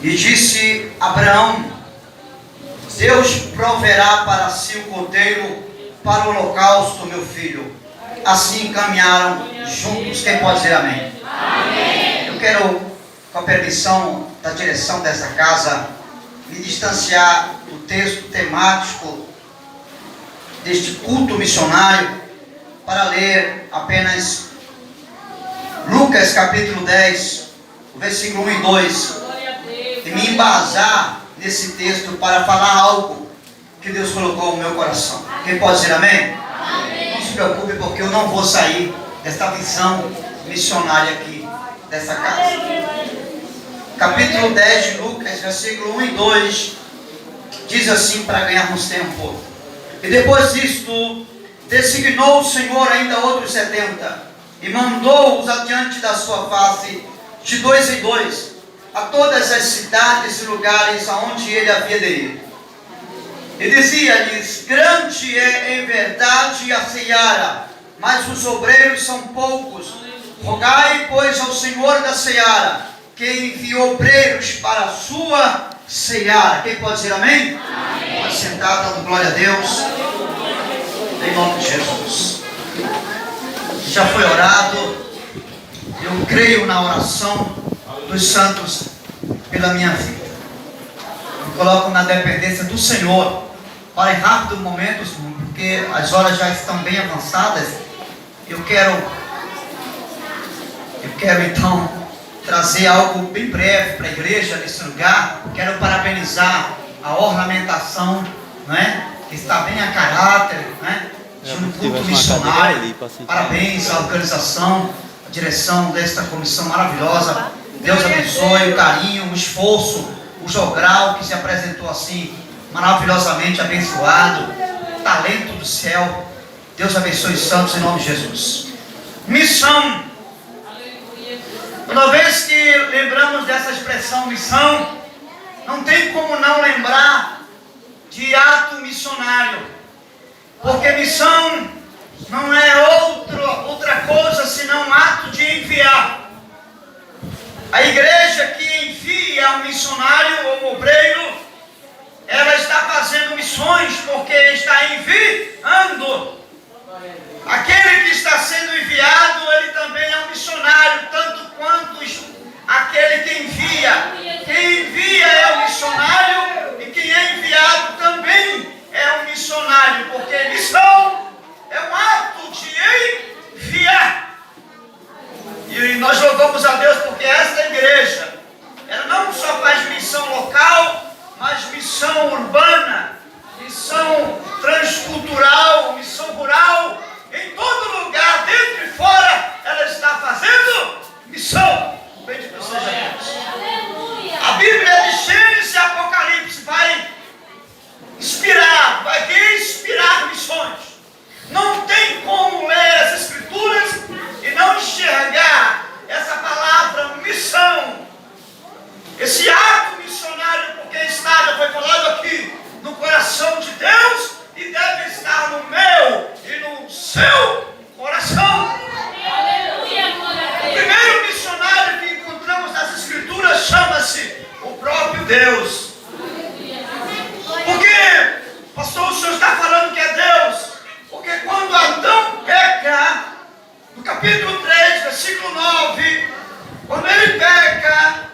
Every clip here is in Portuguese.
E disse Abraão: Deus proverá para si o cordeiro para o holocausto, meu filho. Assim caminharam juntos. Quem pode dizer amém? Amém. Eu quero, com a permissão da direção dessa casa, me distanciar do texto temático deste culto missionário para ler apenas Lucas capítulo 10, versículo 1 e 2, e me embasar nesse texto para falar algo que Deus colocou no meu coração. Quem pode dizer amém? Amém. Não se preocupe, porque eu não vou sair desta visão missionária aqui dessa casa. Capítulo 10 de Lucas, versículo 1 e 2, diz assim, para ganharmos tempo: E depois disto, designou o Senhor ainda outros 70, e mandou-os adiante da sua face, de 2 em 2, a todas as cidades e lugares aonde ele havia de ir. E dizia-lhes: Grande é em verdade a seara, mas os obreiros são poucos. Rogai, pois, ao Senhor da seara, que enviou obreiros para a sua seara. Quem pode dizer amém? Amém. Pode sentar, dando glória a Deus, em nome de Jesus. Já foi orado. Eu creio na oração dos santos pela minha vida. Me coloco na dependência do Senhor para em rápido momentos, porque as horas já estão bem avançadas. Eu quero então trazer algo bem breve para a igreja nesse lugar. Quero parabenizar a ornamentação, né, que está bem a caráter, né, de um culto missionário. Parabéns à organização, à direção desta comissão maravilhosa. Deus abençoe o carinho, o esforço, o jogral que se apresentou assim, maravilhosamente abençoado, talento do céu. Deus abençoe os santos em nome de Jesus. Missão. Toda vez que lembramos dessa expressão missão, não tem como não lembrar de ato missionário, porque missão não é outra coisa senão um ato de enviar. A igreja que envia um missionário ou um obreiro, ela está fazendo missões porque está enviando. Aquele que está sendo enviado, ele também é um missionário, tanto quanto aquele que envia. Quem envia é o missionário e quem é enviado também é um missionário, porque missão é um ato de enviar. E nós louvamos a Deus porque esta igreja, ela não só faz missão local, mas missão urbana, missão transcultural, missão rural. Em todo lugar, dentro e fora, ela está fazendo missão. Bendito seja Deus. A Bíblia de Gênesis e Apocalipse vai inspirar, vai inspirar missões. Não tem como ler as Escrituras e não enxergar essa palavra missão. Esse ato missionário, porque está, já foi falado aqui, no coração de Deus e deve estar no meu e no seu coração. O primeiro missionário que encontramos nas Escrituras chama-se o próprio Deus. Porque, pastor, o senhor está falando que é Deus? Porque quando Adão peca, no capítulo 3, versículo 9, quando ele peca,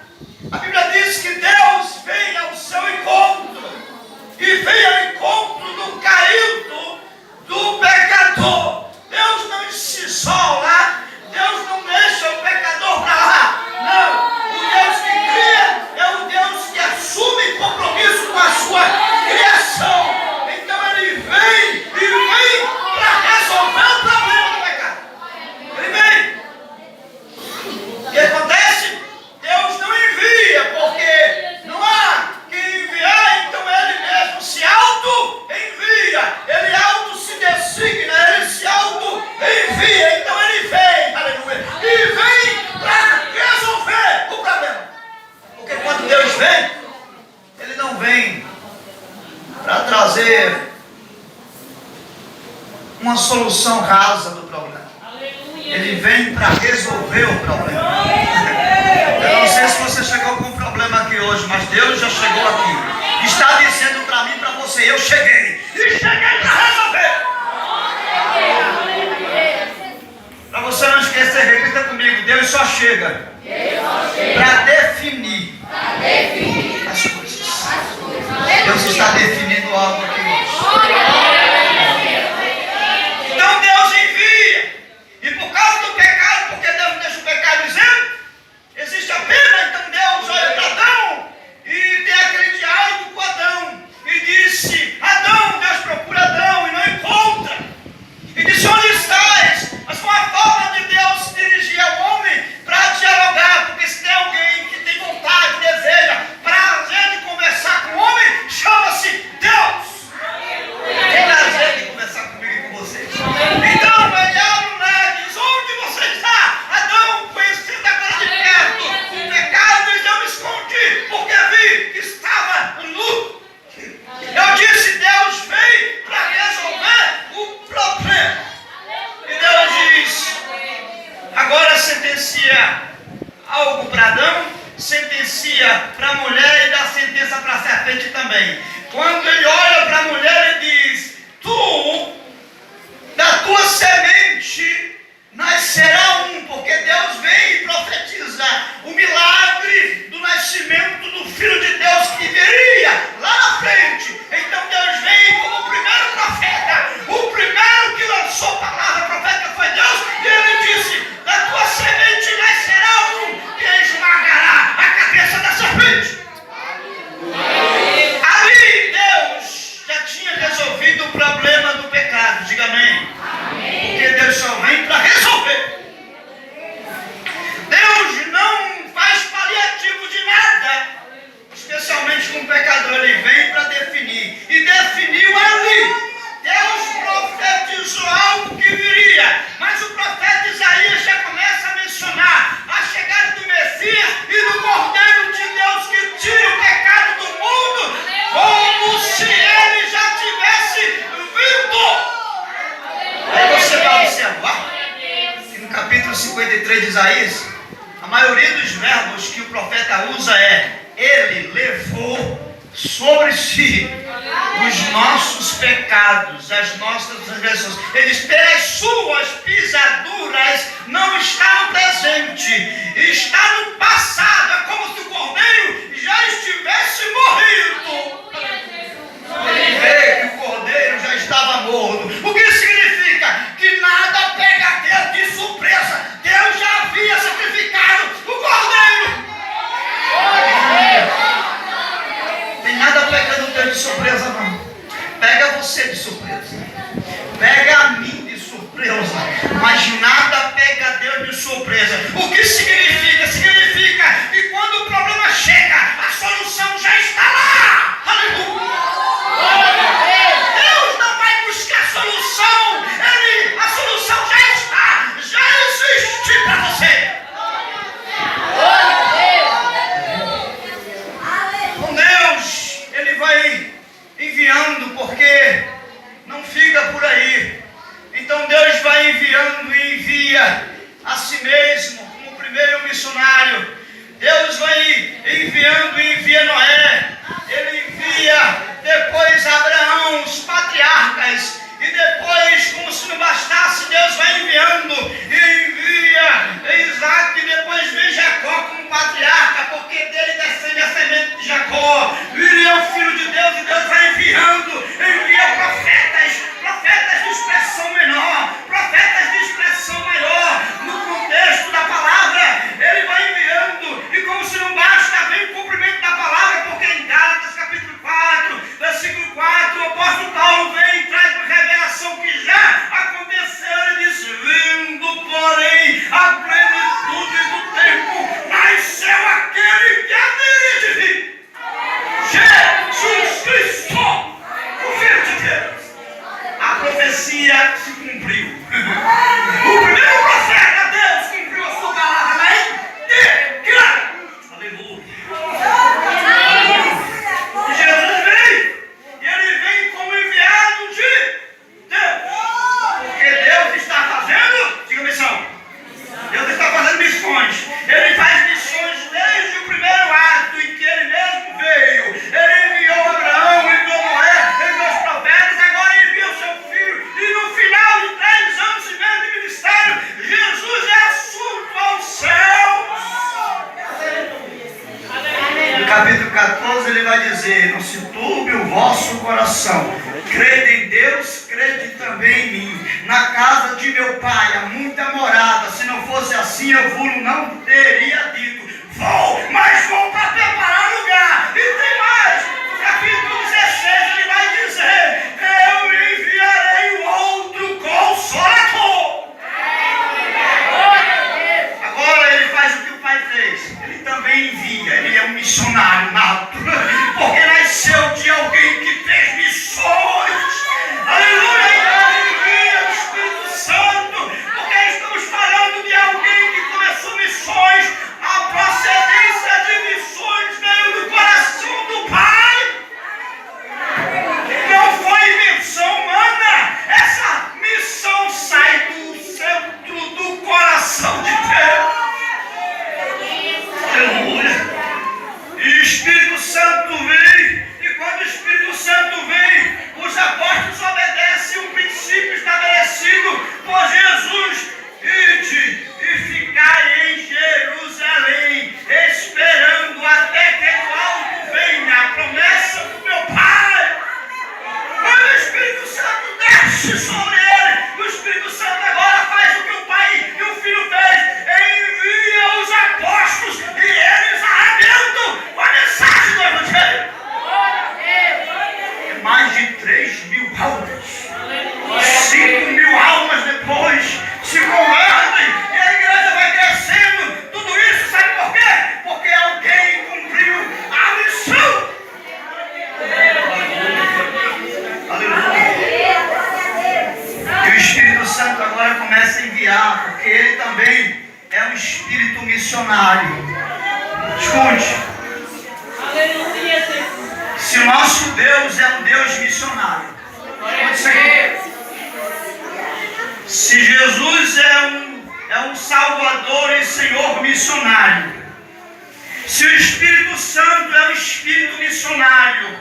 a Bíblia diz que Deus vem ao seu encontro, e vem ao encontro do caído, do pecador. Deus não se isola, Deus não deixa o pecador para lá. Não, o Deus que cria é o Deus que assume compromisso com a sua criação. Então ele vem para resolver o problema do pecado. Ele vem. O que acontece? Deus não envia, porque não há quem enviar, então ele mesmo se auto-envia, ele auto-se designa, ele se auto-envia, então ele vem, aleluia, e vem para resolver o problema. Porque quando Deus vem, ele não vem para trazer uma solução rasa do problema. Ele vem para resolver o problema. Eu não sei se você chegou com um problema aqui hoje, mas Deus já chegou aqui. Está dizendo para mim, para você, eu cheguei. E cheguei para resolver. Para você não esquecer, repita comigo, Deus só chega para definir as coisas. Deus está definindo algo aqui hoje. Então Deus envia. E por causa do pecado, porque Deus deixa o pecado isento, existe a pena. Então Deus olha para Adão e tem aquele diálogo com Adão. E disse: Adão, Deus procura Adão e não encontra. E disse: onde estás? Mas foi a forma de Deus se dirigir ao homem para dialogar. Porque se tem alguém que tem vontade, deseja, prazer de conversar com o homem, chama-se Deus. Tem prazer de conversar comigo e com vocês. Então ele abre o mar e diz: onde você está? Adão, conhecendo agora de perto o pecado, diz: eu me escondi, porque vi que estava nu. Eu disse: Deus veio para resolver o problema. E Deus diz: agora sentencia algo para Adão, sentencia para a mulher e dá sentença para a serpente também. Quando ele olha para a mulher, ele diz: tu, da tua semente, nascerá um, porque Deus vem e profetiza o milagre do nascimento do Filho de Deus que viria lá na frente. Então Deus vem como o primeiro profeta, o primeiro que lançou a palavra profética foi Deus, e ele disse: da tua semente nascerá um que esmagará a cabeça da serpente. Ali Deus já tinha resolvido o problema do pecado. Diga amém. Porque Deus só vem para resolver. Deus não faz paliativo de nada, especialmente com o pecador. Ele vem para definir, e definiu ali. Deus profetizou algo que viria, mas o profeta Isaías já começa a mencionar a chegada do Messias e do Cordeiro de Deus que tira o pecado do mundo, como se ele já tivesse vindo. Aí você vai observar que no capítulo 53 de Isaías, a maioria dos verbos que o profeta usa é: ele levou sobre si os nossos pecados, as nossas transgressões. Ele diz: pelas suas pisaduras não está no presente, está no passado. É como se o cordeiro já estivesse morrido. Ele vê que o cordeiro já estava morto. O que significa? Que nada pega Deus de surpresa. Deus já havia sacrificado o cordeiro. Tem nada pegando Deus de surpresa, não. Pega você de surpresa, pega a mim de surpresa, mas nada pega Deus de surpresa. O que significa? Significa capítulo 14 ele vai dizer: não se turbe o vosso coração, crede em Deus, crede também em mim. Na casa de meu pai há muita morada, se não fosse assim eu vos não teria dito, vou, mas vou para preparar lugar. E tem mais, no capítulo 16 ele vai dizer: eu enviarei o outro Consolador. Agora ele faz o que o pai fez, ele também envia, ele é um missionário nato, porque nasceu de alguém que fez missões. Aleluia, ele envia o Espírito Santo, porque estamos falando de alguém que começou missões. A procedência de missões veio do coração do Pai, não foi invenção humana. Essa missão sai do centro do coração de Deus. Aleluia. E o Espírito Santo vem, e quando o Espírito Santo vem, os apóstolos obedecem um princípio estabelecido por Jesus: ide e ficai em Jerusalém, esperando até que do alto venha a promessa do meu Pai. Quando o Espírito Santo desce sobre ele, o Espírito Santo agora faz o que o Pai e o Filho fez: envia os apóstolos e eles arrebentam com a mensagem do Evangelho. Mais de 3.000 almas, 5.000 almas depois se convertem e a igreja vai crescendo. Tudo isso sabe por quê? Porque alguém cumpriu a missão. Aleluia. E o Espírito Santo agora começa a enviar, porque ele também é um espírito missionário. Escute. Se o nosso Deus é um Deus missionário, se Jesus é um Salvador e Senhor missionário, se o Espírito Santo é um Espírito missionário,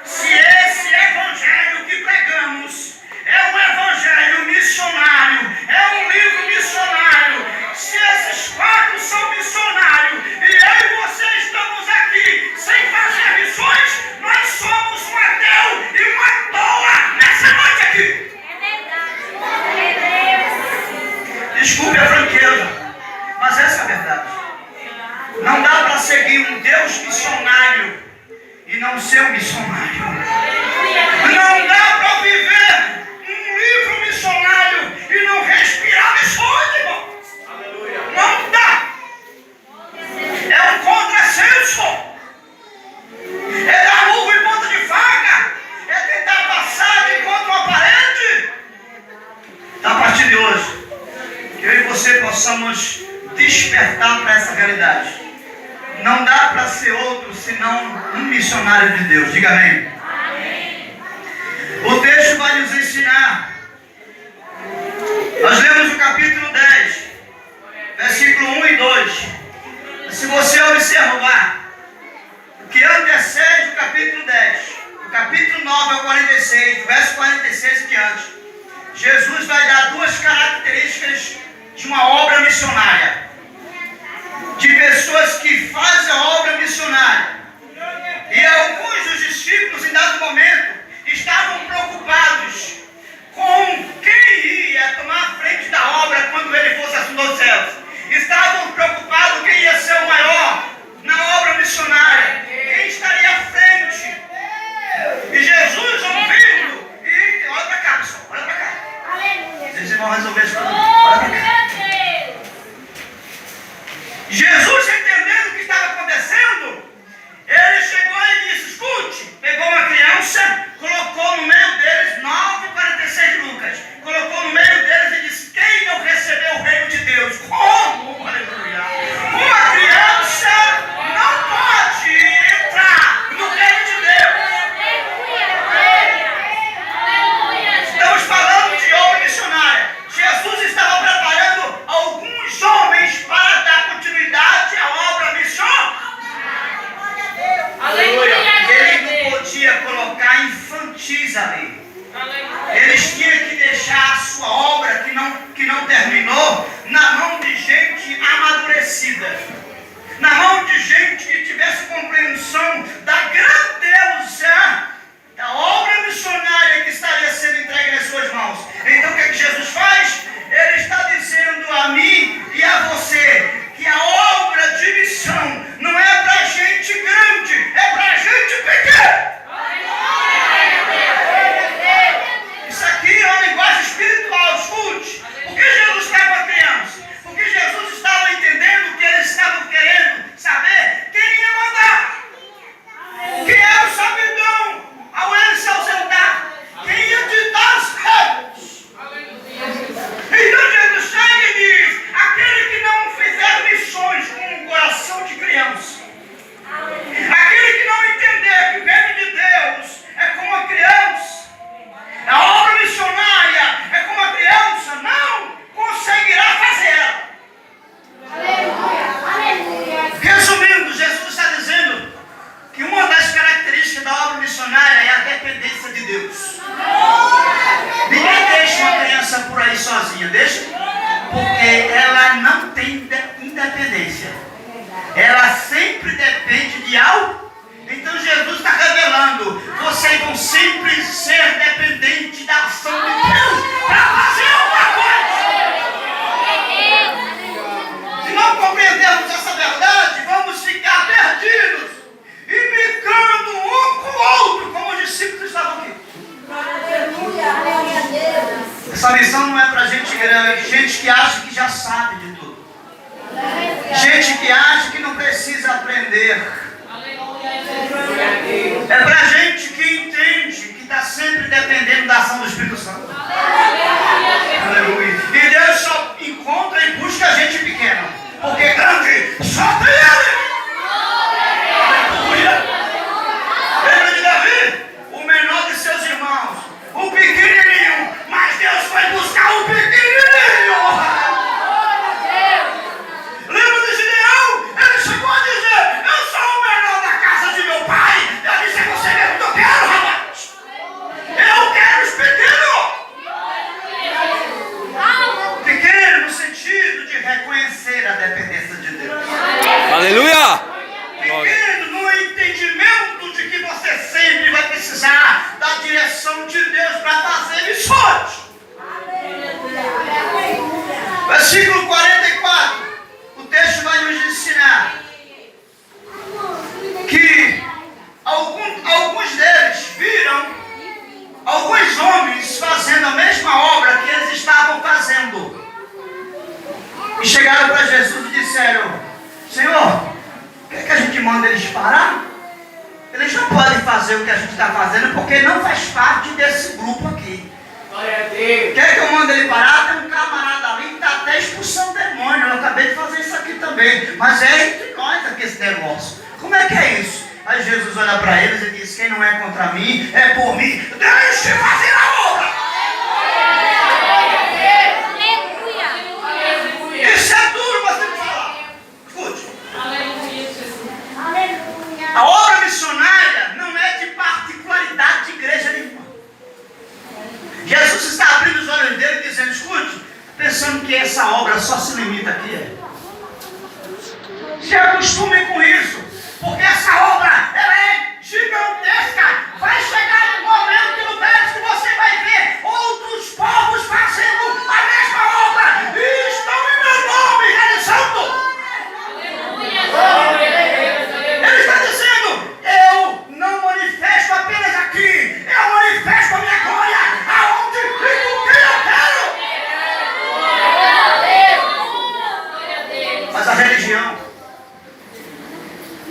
se esse Evangelho que pregamos é um Evangelho missionário, é um livro missionário, se esses quatro são missionários e eu e você estamos aqui sem fazer missões, nós somos um ateu e uma toa nessa noite aqui. Desculpe a franqueza, mas essa é a verdade. Não dá para seguir um Deus missionário e não ser um missionário. Não dá para viver um livro missionário e não respirar missões, irmão. Não dá. É um contrassenso. É dar murro em ponta de faca. É tentar passar de contra uma parede. A partir de hoje, que eu e você possamos despertar para essa realidade. Não dá para ser outro senão um missionário de Deus. Diga amém. Amém. O texto vai nos ensinar. Nós lemos o capítulo 10, versículo 1 e 2. Se você observar o que antecede o capítulo 10, o capítulo 9 ao 46, verso 46 em diante, Jesus vai dar duas características de uma obra missionária. De pessoas que fazem a obra missionária. E alguns dos discípulos, em dado momento, estavam preocupados com quem ia tomar a frente da obra quando ele fosse assunto aos céus. Estavam preocupados quem ia ser o maior na obra missionária, quem estaria à frente. E Jesus ouvindo, e olha para cá, pessoal, olha para cá. Vocês vão resolver isso tudo. Olha para cá. Jesus, entendendo o que estava acontecendo, ele chegou e disse: escute, pegou uma criança, colocou no meio deles, 9:46 de Lucas, colocou no meio deles e disse: quem não recebeu o reino de Deus? Como? Aleluia! Uma criança não pode entrar no reino de Deus. Estamos falando de obra missionária. Jesus estava preparando alguns homens para dar continuidade à obra missionária. Ele não podia colocar infantis ali. Eles tinham que deixar a sua obra que não terminou na mão de gente amadurecida, na mão de gente que tivesse compreensão dependência. Ela sempre depende de algo. Então Jesus está revelando: vocês vão sempre ser dependentes da ação de Deus para fazer alguma coisa. Se não compreendermos essa verdade, vamos ficar perdidos e brincando um com o outro, como os discípulos estavam aqui. Essa lição não é para gente grande, gente que acha que já sabe de tudo, gente que acha que não precisa aprender. É para gente que entende que está sempre dependendo da ação do Espírito Santo. Aleluia. E Deus só encontra e busca a gente pequena, porque grande só tem Ele. Aleluia. Lembra de Davi? O menor de seus irmãos, o pequenininho, mas Deus foi buscar o pequenininho. Lembra de Gideão? Ele chegou a dizer: eu sou o menor da casa de meu pai. Eu disse: é você mesmo que eu quero, rapaz. Eu quero os pequenos. Pequeno no sentido de reconhecer a dependência de Deus. Aleluia! Pequeno no entendimento de que você sempre vai precisar da direção de Deus para fazer missões. Versículo 44. O texto vai nos ensinar que alguns deles viram alguns homens fazendo a mesma obra que eles estavam fazendo. E chegaram para Jesus e disseram: Senhor, quer que a gente manda eles parar? Eles não podem fazer o que a gente está fazendo porque não faz parte desse grupo aqui. Quer que eu mande ele parar? Tem um camarada ali que está até expulsando demônio. Eu acabei de fazer isso aqui também. Mas é entre nós aqui esse negócio. Como é que é isso? Aí Jesus olha para eles e diz: quem não é contra mim, é por mim. Deixe fazer a obra. Isso é duro, mas tem que falar. Escute. A obra missionária não é de particularidade de igreja nenhuma. Jesus está abrindo os olhos dele e dizendo: escute, pensando que essa obra só se limita aqui. Se acostume com isso, porque essa obra ela é gigantesca. Vai chegar um momento que no verso você vai ver outros povos fazendo a mesma obra e estão em meu nome realizando. Ele está dizendo: eu não manifesto apenas aqui, eu manifesto a minha glória aonde e com quem eu quero. Mas a religião,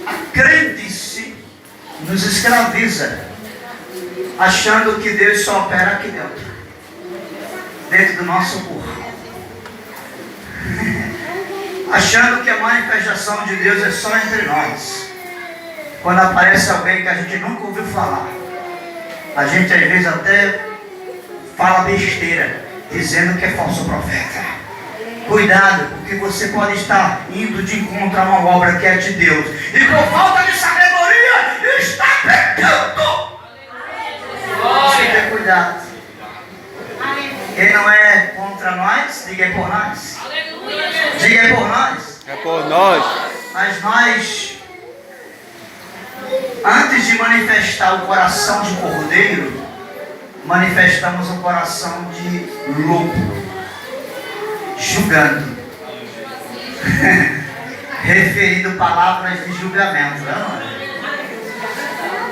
a crendice, nos escraviza, achando que Deus só opera aqui dentro do nosso corpo. Achando que a manifestação de Deus é só entre nós. Quando aparece alguém que a gente nunca ouviu falar, a gente às vezes até fala besteira, dizendo que é falso profeta. Cuidado, porque você pode estar indo de encontro a uma obra que é de Deus, e por falta de sabedoria está pecando. Você tem que ter cuidado. Quem não é contra nós, diga é por nós. Diga é por nós. É por nós. Mas nós, antes de manifestar o coração de cordeiro, manifestamos o coração de lobo, julgando, referindo palavras de julgamento. Não é?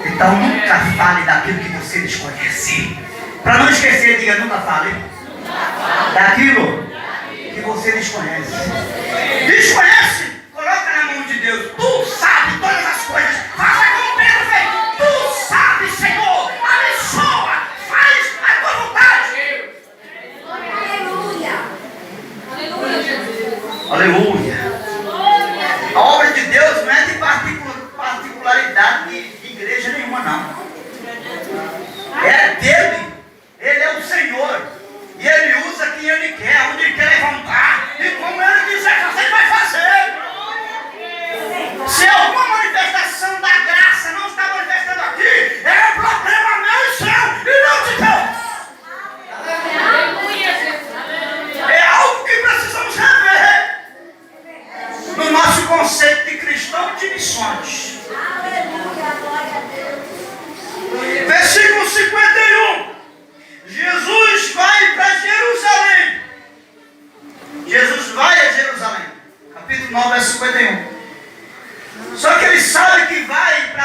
Então nunca fale daquilo que você desconhece. Para não esquecer, diga: nunca fale daquilo que você desconhece. Desconhece? Coloca na mão de Deus. Tu sabe todas as coisas. Faça como Pedro fez. Tu sabe, Senhor. Abençoa. Faz a tua vontade. Aleluia. A obra de Deus não é de particularidade de igreja nenhuma, não. É dele. Ele é o Senhor. E Ele usa quem Ele quer, onde Ele quer levantar. E como Ele quiser fazer, Ele vai fazer. Se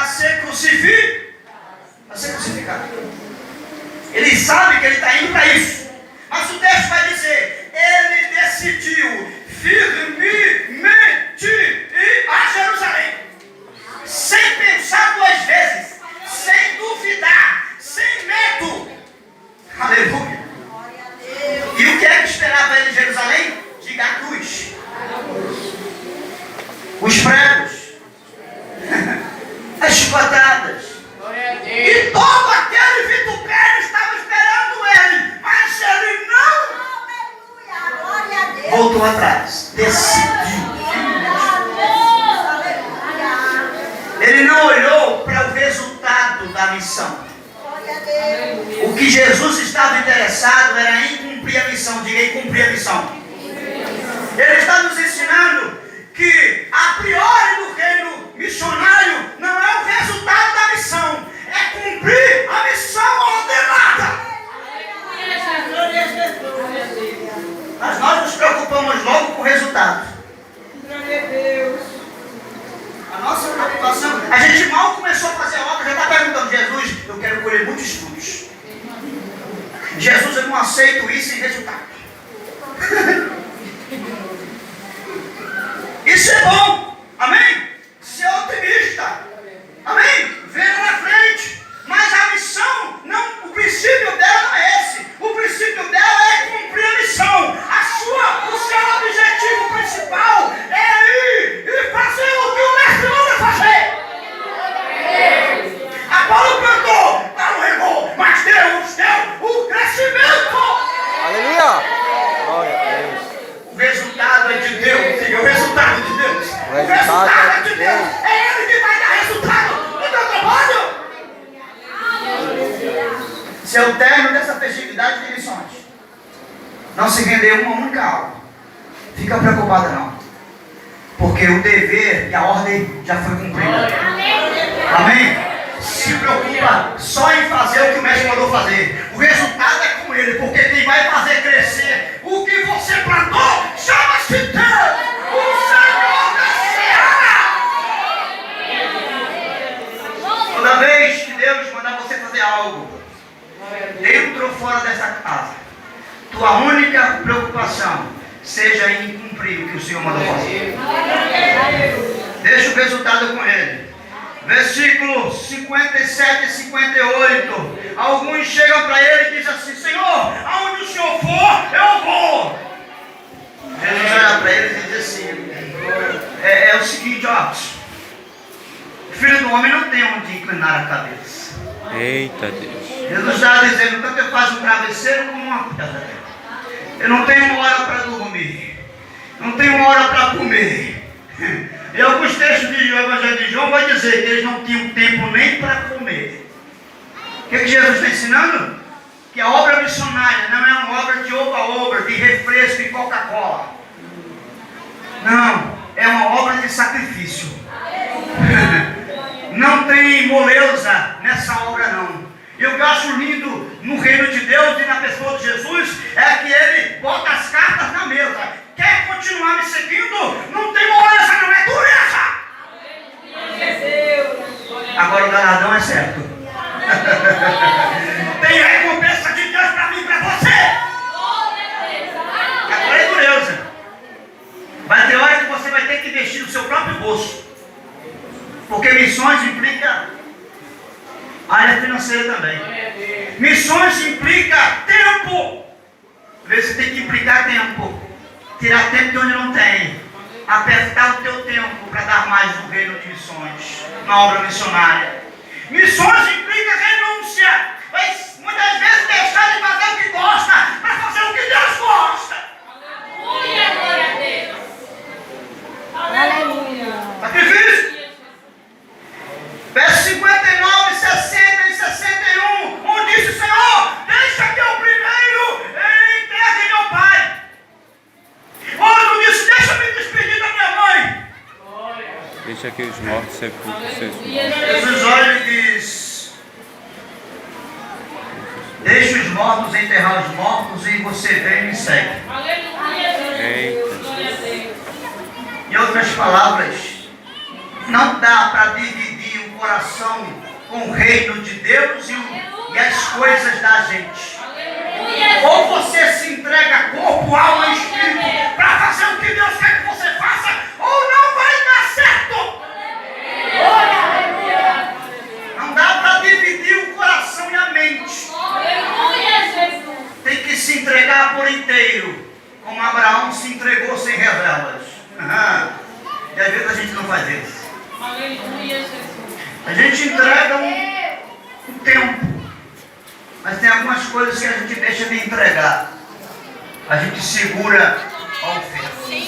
para ser crucificado. Ele sabe que ele está indo para isso. Mas o texto vai dizer, ele decidiu firmemente ir a Jerusalém. Sem pensar duas vezes, sem duvidar, sem medo. Aleluia. E o que é que esperava ele em Jerusalém? Diga a cruz. Os pregos. As chicotadas. E todo aquele vitupério estava esperando ele. Mas ele não voltou atrás. Decidiu. Ele não olhou para o resultado da missão. O que Jesus estava interessado era em cumprir a missão. Diga aí, cumprir a missão. Ele está nos ensinando que a priori do reino missionário não é o resultado da missão, é cumprir a missão ordenada. Mas nós nos preocupamos logo com o resultado. A nossa preocupação, a gente mal começou a fazer a obra, já está perguntando, Jesus, eu quero colher muitos frutos. Jesus, eu não aceito isso em resultado. Isso é bom, amém? Ser otimista, amém? Ver na frente, mas a missão, não, o princípio dela não é esse. O princípio dela é cumprir a missão. O seu objetivo principal é ir e fazer o que o mestre manda fazer. Apolo plantou, Paulo regou, mas Deus deu o crescimento. Aleluia. Glória a Deus. O resultado é de Deus. Diga, o resultado de Deus. O resultado é de Deus. É Ele que vai dar resultado no teu trabalho. Se é o término dessa festividade de missões, não se vender uma única alma, fica preocupada não. Porque o dever e a ordem já foi cumprida. Amém? Se preocupa só em fazer o que o mestre mandou fazer. O resultado é com ele, porque quem vai fazer crescer o que você plantou chama-se Deus, o Senhor da Seara. Toda vez que Deus mandar você fazer algo, dentro ou fora dessa casa, tua única preocupação seja em cumprir o que o Senhor mandou fazer. Deixa o resultado com ele. Versículo 57 e 58. Alguns chegam para ele e dizem assim: Senhor, aonde o Senhor for, eu vou. Jesus olha para eles e diz assim: é o seguinte, ó, o filho do homem não tem onde inclinar a cabeça. Eita Deus. Jesus está dizendo: tanto eu faço um travesseiro como uma pedra. Eu não tenho uma hora para dormir, não tenho uma hora para comer. E alguns textos do Evangelho de João vai dizer que eles não tinham tempo nem para comer. O que Jesus está ensinando? Que a obra missionária não é uma obra de oba-oba, de refresco e Coca-Cola. Não, é uma obra de sacrifício. Não tem moleza nessa obra não. E o que eu acho lindo no reino de Deus e na pessoa de Jesus é que ele bota as cartas na mesa. Quer continuar me seguindo? Não tem moleza, não é dureza. Agora o galardão é certo. Tem recompensa de Deus para mim e para você. Agora é dureza. Vai ter hora que você vai ter que investir no seu próprio bolso. Porque missões implica área financeira também. Missões implica tempo. Às vezes você tem que implicar tempo. Tirar tempo de onde não tem. Apertar o teu tempo para dar mais no reino de missões. Na obra missionária. Missões implica renúncia. Mas muitas vezes deixar de fazer o que gosta para fazer o que Deus gosta. Aleluia, glória a Deus. Aleluia. Sacrifício. Versos 59, 60 e 61, onde disse: Senhor, deixa que eu primeiro enterre meu pai. Outro disse: deixa me despedir da minha mãe. Deixa que os mortos sepultem seus mortos. Jesus olha e diz: deixa os mortos enterrar os mortos e você vem e me segue. Em outras palavras, não dá para dividir um coração com o reino de Deus e as coisas da gente. Ou você se entrega corpo, alma e espírito para fazer o que Deus quer que você faça, ou não vai dar certo. Não dá para dividir o coração e a mente. Tem que se entregar por inteiro, como Abraão se entregou sem revelas. E às vezes a gente não faz isso. A gente entrega um tempo, mas tem algumas coisas que a gente deixa de entregar. A gente segura a oferta.